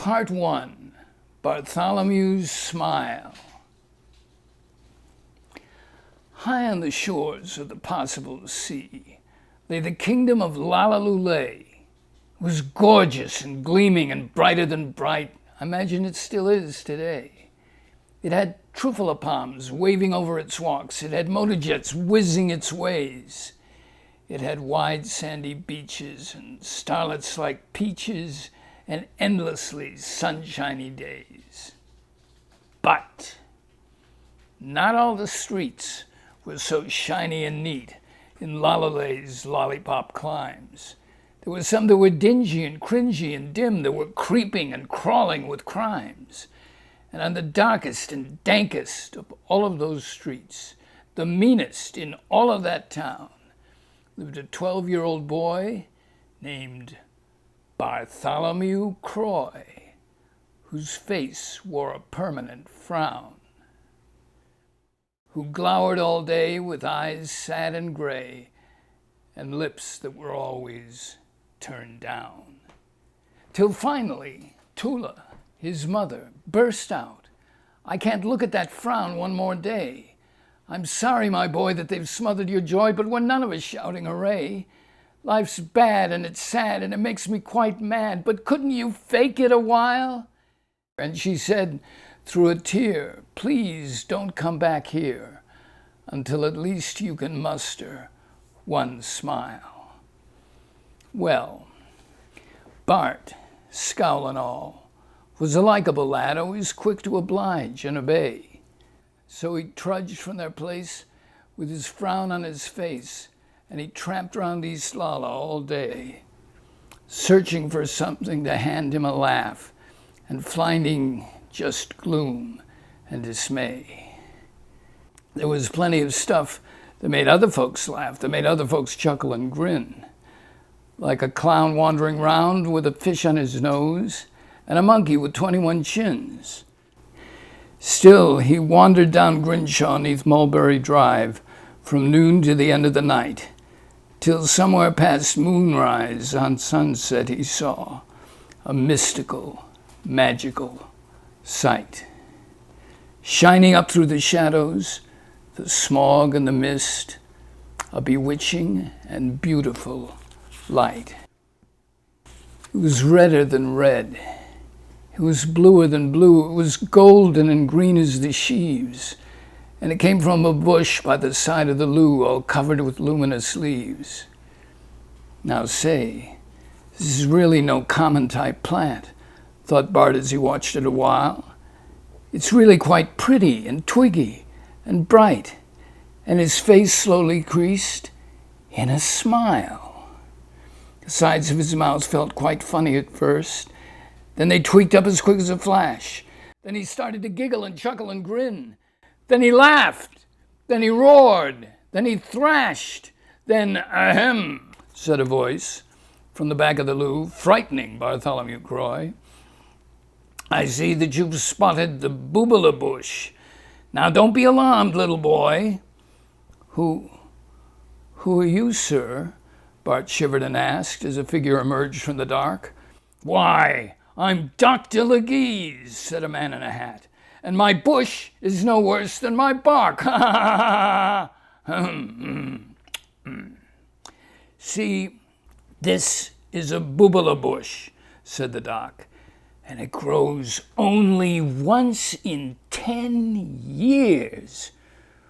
Part 1, Bartholomew's Smile. High on the shores of the possible sea lay the kingdom of Lalaloolay. It was gorgeous and gleaming and brighter than bright. I imagine it still is today. It had truffula palms waving over its walks. It had motor jets whizzing its ways. It had wide sandy beaches and starlets like peaches and endlessly sunshiny days. But not all the streets were so shiny and neat in Lalalay's lollipop climbs. There were some that were dingy and cringy and dim, that were creeping and crawling with crimes. And on the darkest and dankest of all of those streets, the meanest in all of that town, lived a 12-year-old boy named Bartholomew Croy, whose face wore a permanent frown, who glowered all day with eyes sad and gray and lips that were always turned down. Till finally, Tula, his mother, burst out, "I can't look at that frown one more day. I'm sorry, my boy, that they've smothered your joy, but we're none of us shouting hooray. Life's bad and it's sad and it makes me quite mad, but couldn't you fake it a while?" And she said through a tear, "Please don't come back here until at least you can muster one smile." Well, Bart, scowl and all, was a likable lad, always quick to oblige and obey. So he trudged from their place with his frown on his face, and he tramped round East Lala all day, searching for something to hand him a laugh and finding just gloom and dismay. There was plenty of stuff that made other folks laugh, that made other folks chuckle and grin, like a clown wandering round with a fish on his nose and a monkey with 21 chins. Still, he wandered down Grinshaw 'neath Mulberry Drive from noon to the end of the night, till somewhere past moonrise on sunset he saw a mystical, magical sight. Shining up through the shadows, the smog and the mist, a bewitching and beautiful light. It was redder than red. It was bluer than blue. It was golden and green as the sheaves, and it came from a bush by the side of the loo, all covered with luminous leaves. Now say, this is really no common type plant, thought Bart as he watched it a while. It's really quite pretty and twiggy and bright, and his face slowly creased in a smile. The sides of his mouth felt quite funny at first. Then they tweaked up as quick as a flash. Then he started to giggle and chuckle and grin. Then he laughed. Then he roared. Then he thrashed. Then, ahem, said a voice from the back of the loo, frightening Bartholomew Croy. "I see that you've spotted the Bubbula bush. Now don't be alarmed, little boy." Who are you, sir?" Bart shivered and asked as a figure emerged from the dark. "Why, I'm Dr. Leggees," said a man in a hat, "and my bush is no worse than my bark. Ha ha ha. See, this is a Bubbula bush," said the doc, "and it grows only once in 10 years.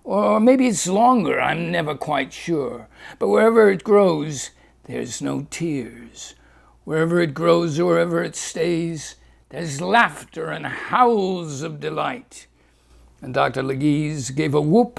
Or maybe it's longer, I'm never quite sure. But wherever it grows, there's no tears. Wherever it grows or wherever it stays, there's laughter and howls of delight." And Dr. Leggees gave a whoop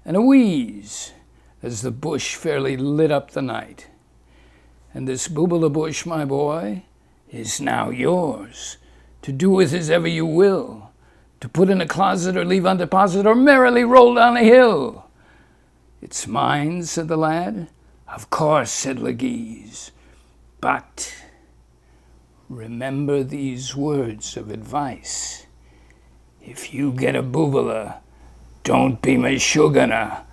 and a wheeze as the bush fairly lit up the night. "And this Bubbula bush, my boy, is now yours, to do with as ever you will, to put in a closet or leave on deposit or merrily roll down a hill." "It's mine," said the lad. "Of course," said Leggees, "but remember these words of advice. If you get a Bubbula, don't be Meshuggah.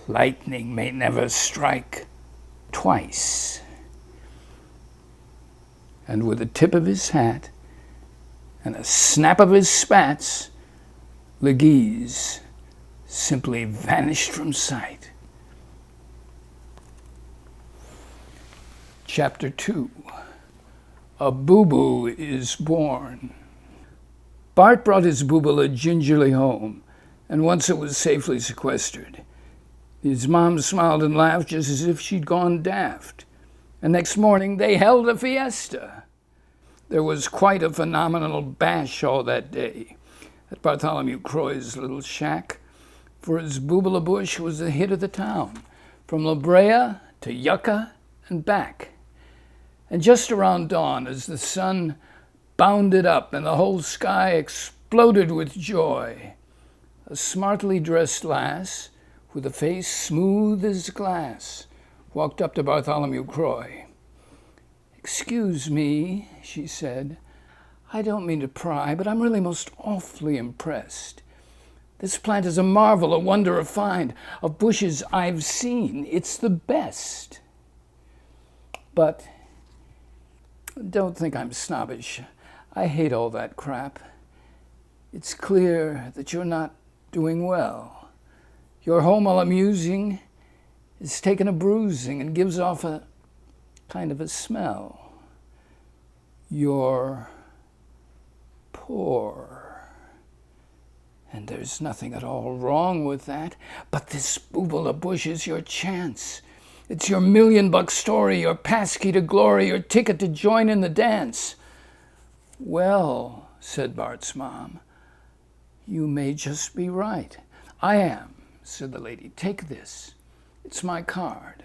Lightning may never strike twice." And with the tip of his hat, and a snap of his spats, Leguise simply vanished from sight. Chapter 2. A Boo-Boo is Born. Bart brought his Bubbula gingerly home, and once it was safely sequestered, his mom smiled and laughed just as if she'd gone daft. And next morning they held a fiesta. There was quite a phenomenal bash all that day at Bartholomew Croy's little shack, for his Bubbula bush was the hit of the town, from La Brea to Yucca and back. And just around dawn, as the sun bounded up and the whole sky exploded with joy, a smartly dressed lass with a face smooth as glass walked up to Bartholomew Croy. "Excuse me," she said. "I don't mean to pry, but I'm really most awfully impressed. This plant is a marvel, a wonder, a find. Of bushes I've seen, it's the best. But don't think I'm snobbish. I hate all that crap. It's clear that you're not doing well. Your home, while amusing, is taken a bruising and gives off a kind of a smell. You're poor. And there's nothing at all wrong with that, but this Bubbula bush is your chance. It's your $1,000,000 story, your passkey to glory, your ticket to join in the dance." "Well," said Bart's mom, "you may just be right." "I am," said the lady. "Take this. It's my card.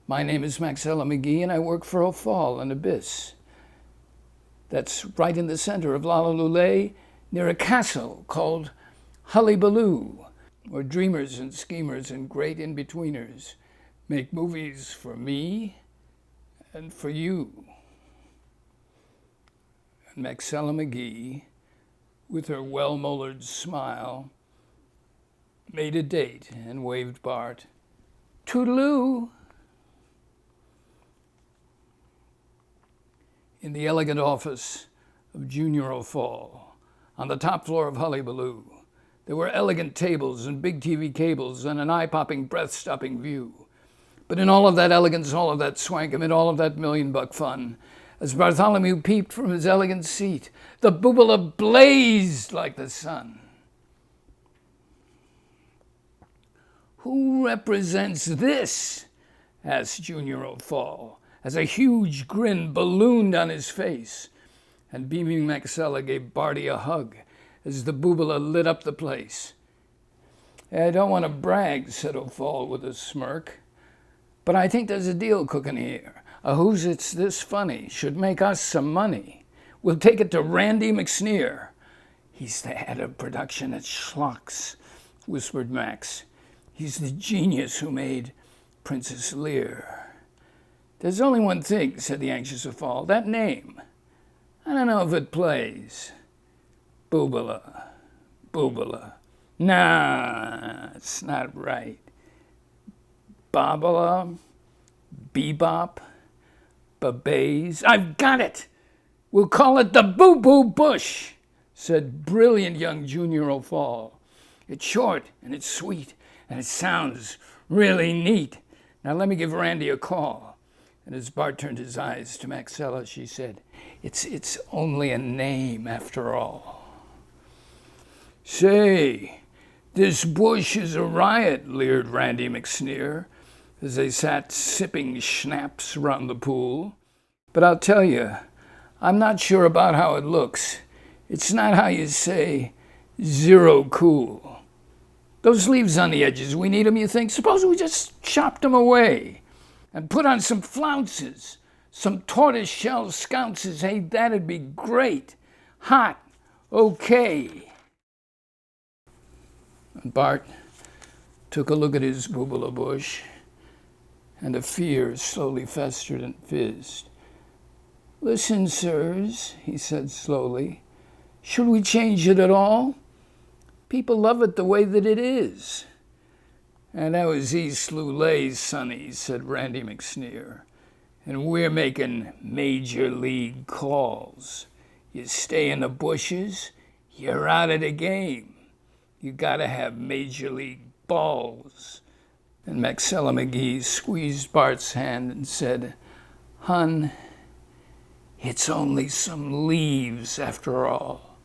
My name is Maxella McGee, and I work for O'Fall and Abyss. That's right in the center of Lalaloolay, near a castle called Hullabaloo, where dreamers and schemers and great in-betweeners make movies for me and for you." And Maxella McGee, with her well-mollared smile, made a date and waved Bart. "Toodaloo." In the elegant office of Junior O'Fall, on the top floor of Hullabaloo, there were elegant tables and big TV cables and an eye-popping, breath-stopping view. But in all of that elegance, all of that swank, amid all of that $1,000,000 fun, as Bartholomew peeped from his elegant seat, the Bubbula blazed like the sun. "Who represents this?" asked Junior O'Fall, as a huge grin ballooned on his face, and beaming Maxella gave Barty a hug as the Bubbula lit up the place. "I don't want to brag," said O'Fall with a smirk, "but I think there's a deal cooking here. A Who's It's This Funny should make us some money. We'll take it to Randy McSneer." "He's the head of production at Schlock's," whispered Max. "He's the genius who made Princess Lear." "There's only one thing," said the anxious O'Fall. "That name. I don't know if it plays. Bubbula. Bubbula. Nah, it's not right. Bobbula. Bebop. Babays. I've got it! We'll call it the Boo-Boo Bush," said brilliant young Junior O'Fall. "It's short and it's sweet and it sounds really neat. Now let me give Randy a call." And as Bart turned his eyes to Maxella, she said, It's only a name after all." "Say, this bush is a riot," leered Randy McSneer, as they sat sipping schnapps around the pool. "But I'll tell you, I'm not sure about how it looks. It's not how you say zero cool. Those leaves on the edges, we need 'em, you think? Suppose we just chopped 'em away and put on some flounces, some tortoise-shell scounces. Hey, that'd be great. Hot. Okay." Bart took a look at his Bubbula bush, and a fear slowly festered and fizzed. "Listen, sirs," he said slowly, "should we change it at all? People love it the way that it is." "And that was East Lulay's, sonny," said Randy McSneer. "And we're making major league calls. You stay in the bushes, you're out of the game. You gotta have major league balls. And Maxella McGee squeezed Bart's hand and said, "Hun, it's only some leaves after all."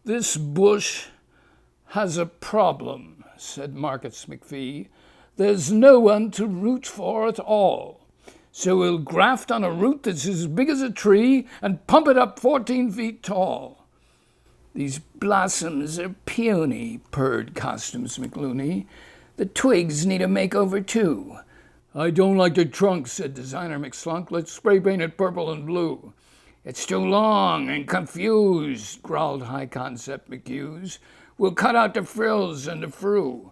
"This bush has a problem," said Marcus McPhee. "There's no one to root for at all. So we'll graft on a root that's as big as a tree and pump it up 14 feet tall." "These blossoms are puny," purred Costumes McLooney. "The twigs need a makeover too." "I don't like the trunk," said Designer McSlunk. "Let's spray paint it purple and blue." "It's too long and confused," growled High Concept McHughes. "We'll cut out the frills and the frou."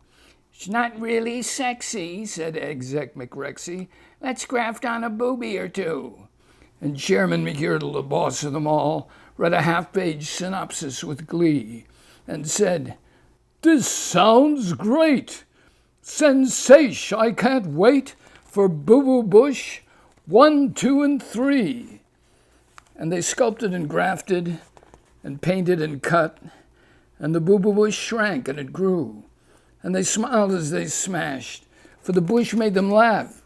"It's not really sexy," said Exec McRexy. "Let's graft on a booby or two." And Chairman McYertle, the boss of them all, read a half-page synopsis with glee and said, "This sounds great. Sensation, I can't wait for Boo Boo Bush 1, 2, and 3. And they sculpted and grafted and painted and cut, and the Boo Boo Bush shrank and it grew. And they smiled as they smashed, for the bush made them laugh.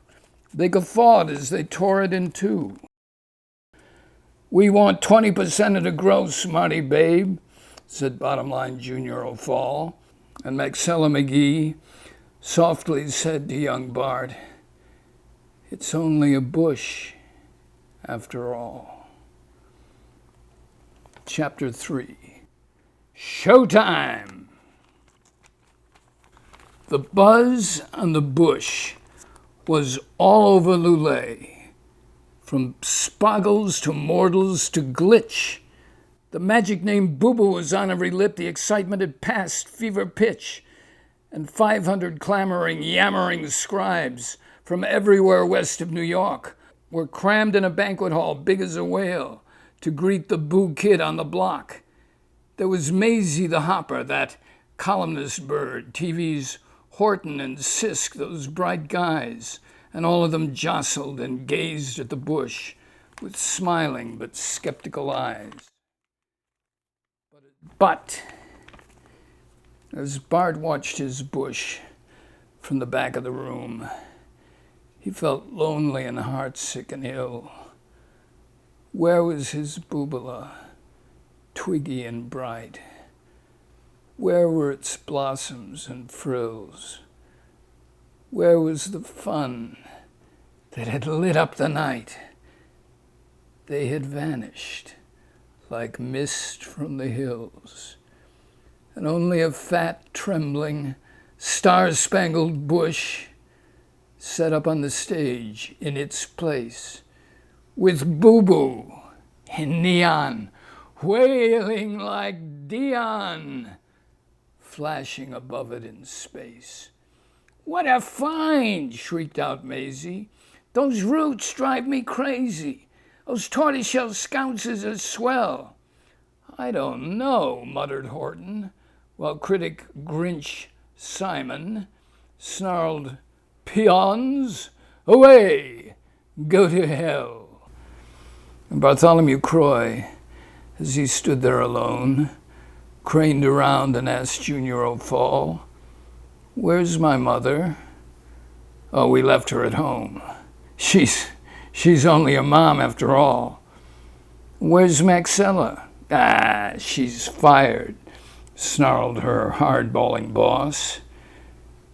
They guffawed as they tore it in two. "We want 20% of the gross, Marty Babe," said Bottom Line Junior O'Fall. And Maxella McGee softly said to young Bart, "It's only a bush, after all." Chapter 3. Showtime! The buzz on the bush was all over Lulé, from spoggles to mortals to glitch. The magic name Boo Boo was on every lip, the excitement had passed fever pitch, and 500 clamoring, yammering scribes from everywhere west of New York were crammed in a banquet hall big as a whale to greet the Boo Kid on the block. There was Maisie the Hopper, that columnist bird, TV's Horton and Sisk, those bright guys, and all of them jostled and gazed at the bush with smiling but skeptical eyes. But as Bart watched his bush from the back of the room, he felt lonely and heartsick and ill. Where was his Bubbula, twiggy and bright? Where were its blossoms and frills? Where was the fun that had lit up the night? They had vanished like mist from the hills, and only a fat, trembling, star-spangled bush set up on the stage in its place, with Boo Boo in neon, wailing like Dion, flashing above it in space. "What a find!" shrieked out Maisie. "Those roots drive me crazy. Those tortoiseshell scounces are swell." "I don't know," muttered Horton, while critic Grinch Simon snarled, "Peons, away, go to hell." And Bartholomew Croy, as he stood there alone, craned around and asked Junior O'Fall, "Where's my mother?" "Oh, we left her at home. She's only a mom after all." "Where's Maxella?" "Ah, she's fired," snarled her hardballing boss.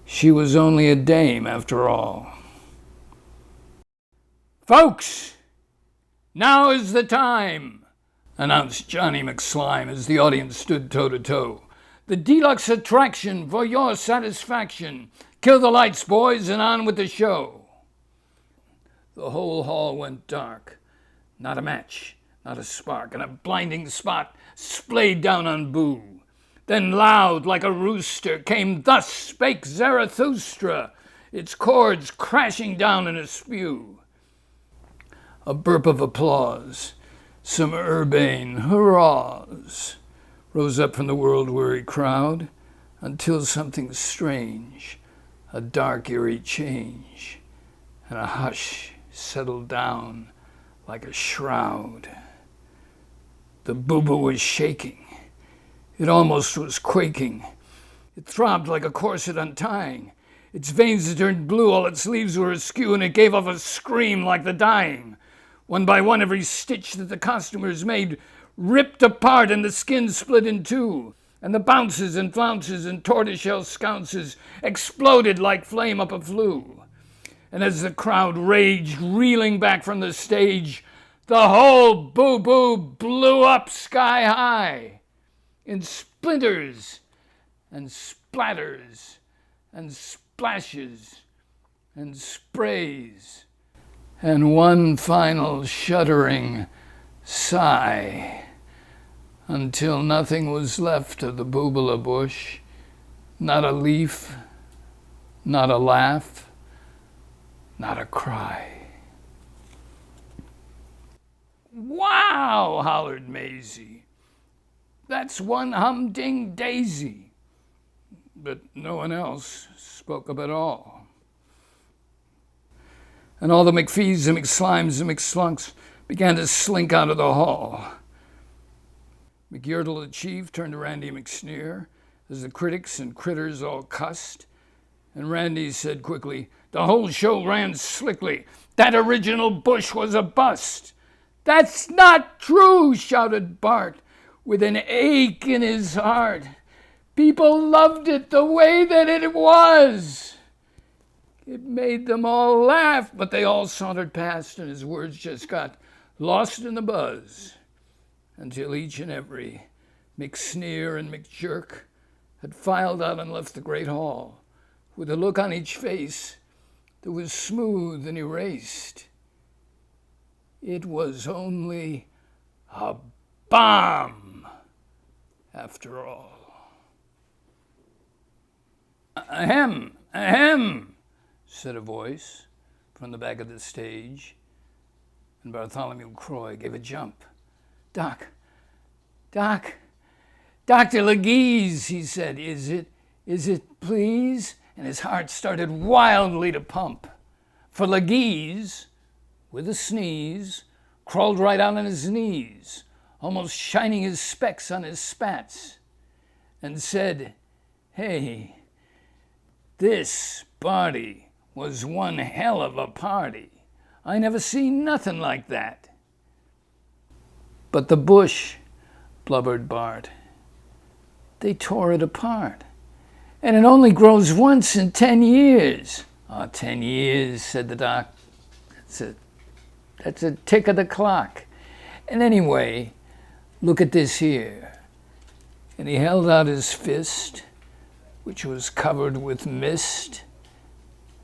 "She was only a dame after all." "Folks, now is the time," announced Johnny McSlime as the audience stood toe-to-toe. "The deluxe attraction for your satisfaction. Kill the lights, boys, and on with the show." The whole hall went dark. Not a match, not a spark, and a blinding spot splayed down on Boo. Then loud like a rooster came "Thus Spake Zarathustra," its chords crashing down in a spew. A burp of applause, some urbane hurrahs, rose up from the world-weary crowd, until something strange, a dark, eerie change, and a hush settled down like a shroud. The bubu was shaking. It almost was quaking. It throbbed like a corset untying. Its veins turned blue, all its leaves were askew, and it gave off a scream like the dying. One by one, every stitch that the costumers made ripped apart, and the skin split in two. And the bounces and flounces and tortoiseshell scounces exploded like flame up a flue. And as the crowd raged, reeling back from the stage, the whole boo-boo blew up sky high in splinters and splatters and splashes and sprays and one final shuddering sigh, until nothing was left of the Bubbula bush, not a leaf, not a laugh, not a cry. "Wow!" hollered Maisie. "That's one humding daisy." But no one else spoke up at all. And all the McPhees and McSlimes and McSlunks began to slink out of the hall. McYertle, the chief, turned to Randy McSneer as the critics and critters all cussed. And Randy said quickly, "The whole show ran slickly. That original Bush was a bust." "That's not true," shouted Bart, with an ache in his heart. "People loved it the way that it was." It made them all laugh, but they all sauntered past, and his words just got lost in the buzz, until each and every McSneer and McJerk had filed out and left the great hall, with a look on each face that was smooth and erased. It was only a bomb, after all. "Ahem, ahem," said a voice from the back of the stage, and Bartholomew Croy gave a jump. Doc, Dr. Leguise," he said. Is it, please?" And his heart started wildly to pump. For Leguise, with a sneeze, crawled right out on his knees, almost shining his specs on his spats, and said, "Hey, this party was one hell of a party. I never seen nothing like that." "But the bush," blubbered Bart. "They tore it apart. And it only grows once in 10 years. "Oh, 10 years, said the doc. That's a tick of the clock. And anyway, look at this here." And he held out his fist, which was covered with mist,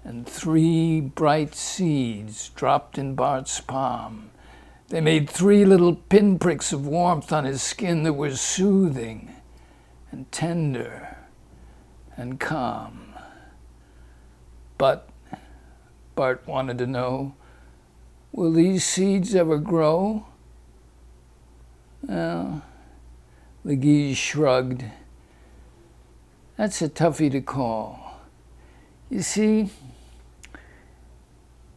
and 3 bright seeds dropped in Bart's palm. They made 3 little pinpricks of warmth on his skin that were soothing and tender and calm. But Bart wanted to know, will these seeds ever grow? Well, Leguise shrugged. That's a toughie to call. You see,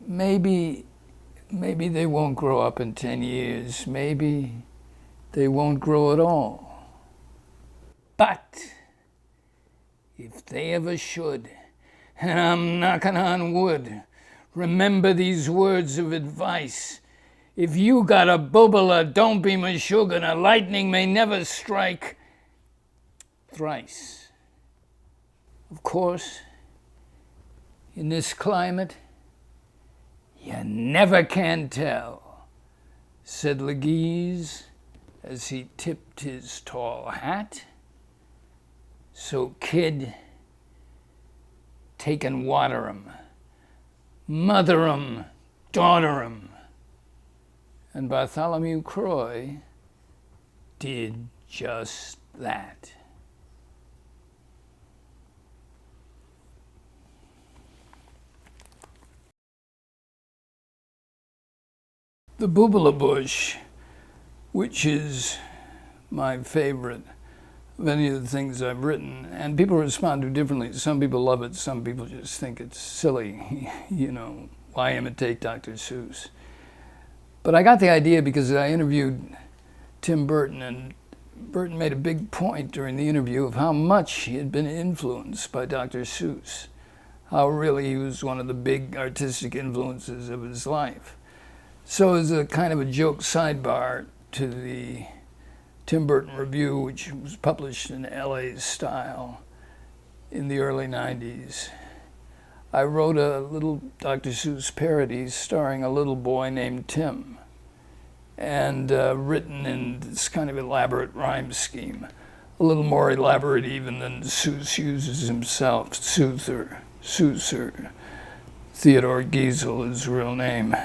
maybe they won't grow up in 10 years. Maybe they won't grow at all. But if they ever should, and I'm knocking on wood, remember these words of advice. If you got a Bubbula, don't be meshuggah, a lightning may never strike thrice. Of course, in this climate, you never can tell, said Leguise as he tipped his tall hat. So, kid, take and water 'em, mother 'em, daughter 'em. And Bartholomew Croy did just that. The Bubbula bush, which is my favorite of any of the things I've written, and people respond to it differently. Some people love it, some people just think it's silly. Why imitate Dr. Seuss? But I got the idea because I interviewed Tim Burton, and Burton made a big point during the interview of how much he had been influenced by Dr. Seuss, how really he was one of the big artistic influences of his life. So as a kind of a joke sidebar to the Tim Burton Review, which was published in LA style in the early 90s, I wrote a little Dr. Seuss parody starring a little boy named Tim, and written in this kind of elaborate rhyme scheme, a little more elaborate even than Seuss uses himself. Seuss or Theodore Geisel, his real name.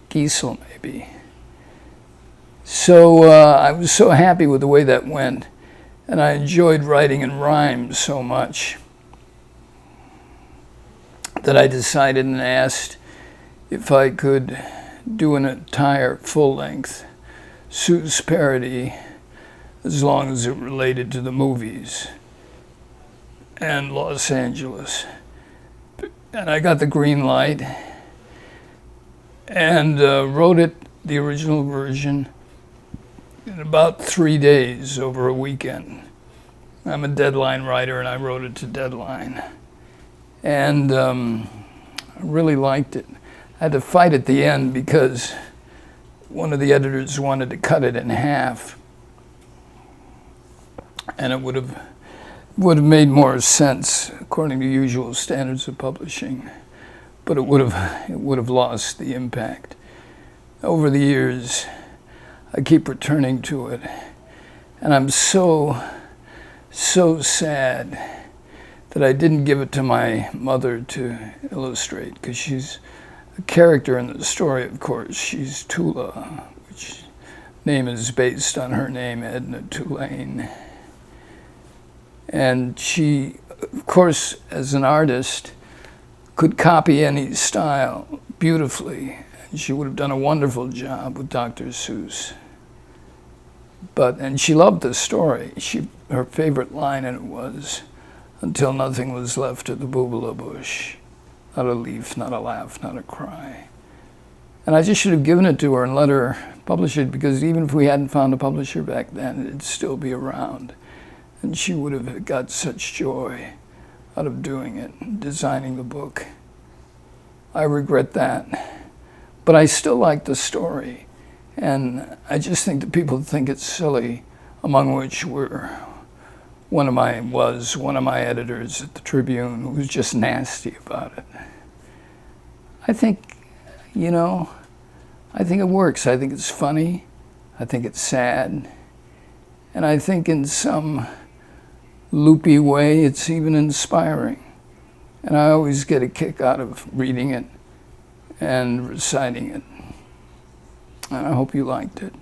Geisel, maybe. So I was so happy with the way that went, and I enjoyed writing in rhyme so much that I decided and asked if I could do an entire full-length Seuss parody as long as it related to the movies and Los Angeles. And I got the green light and wrote it, the original version, in about 3 days over a weekend. I'm a deadline writer, and I wrote it to deadline. And I really liked it. I had to fight at the end because one of the editors wanted to cut it in half, and it would have made more sense according to usual standards of publishing, but it would have lost the impact. Over the years, I keep returning to it, and I'm so sad that I didn't give it to my mother to illustrate, because she's a character in the story, of course. She's Tula, which name is based on her name, Edna Tulane. And she, of course, as an artist, could copy any style beautifully. And she would have done a wonderful job with Dr. Seuss. And she loved the story. Her favorite line in it was, "Until nothing was left of the Bubbula bush. Not a leaf, not a laugh, not a cry." And I just should have given it to her and let her publish it, because even if we hadn't found a publisher back then, it'd still be around. And she would have got such joy out of doing it, designing the book. I regret that. But I still like the story. And I just think that people think it's silly, among which were one of my editors at the Tribune, who was just nasty about it. I think it works. I think it's funny. I think it's sad. And I think in some loopy way, it's even inspiring. And I always get a kick out of reading it and reciting it. And I hope you liked it.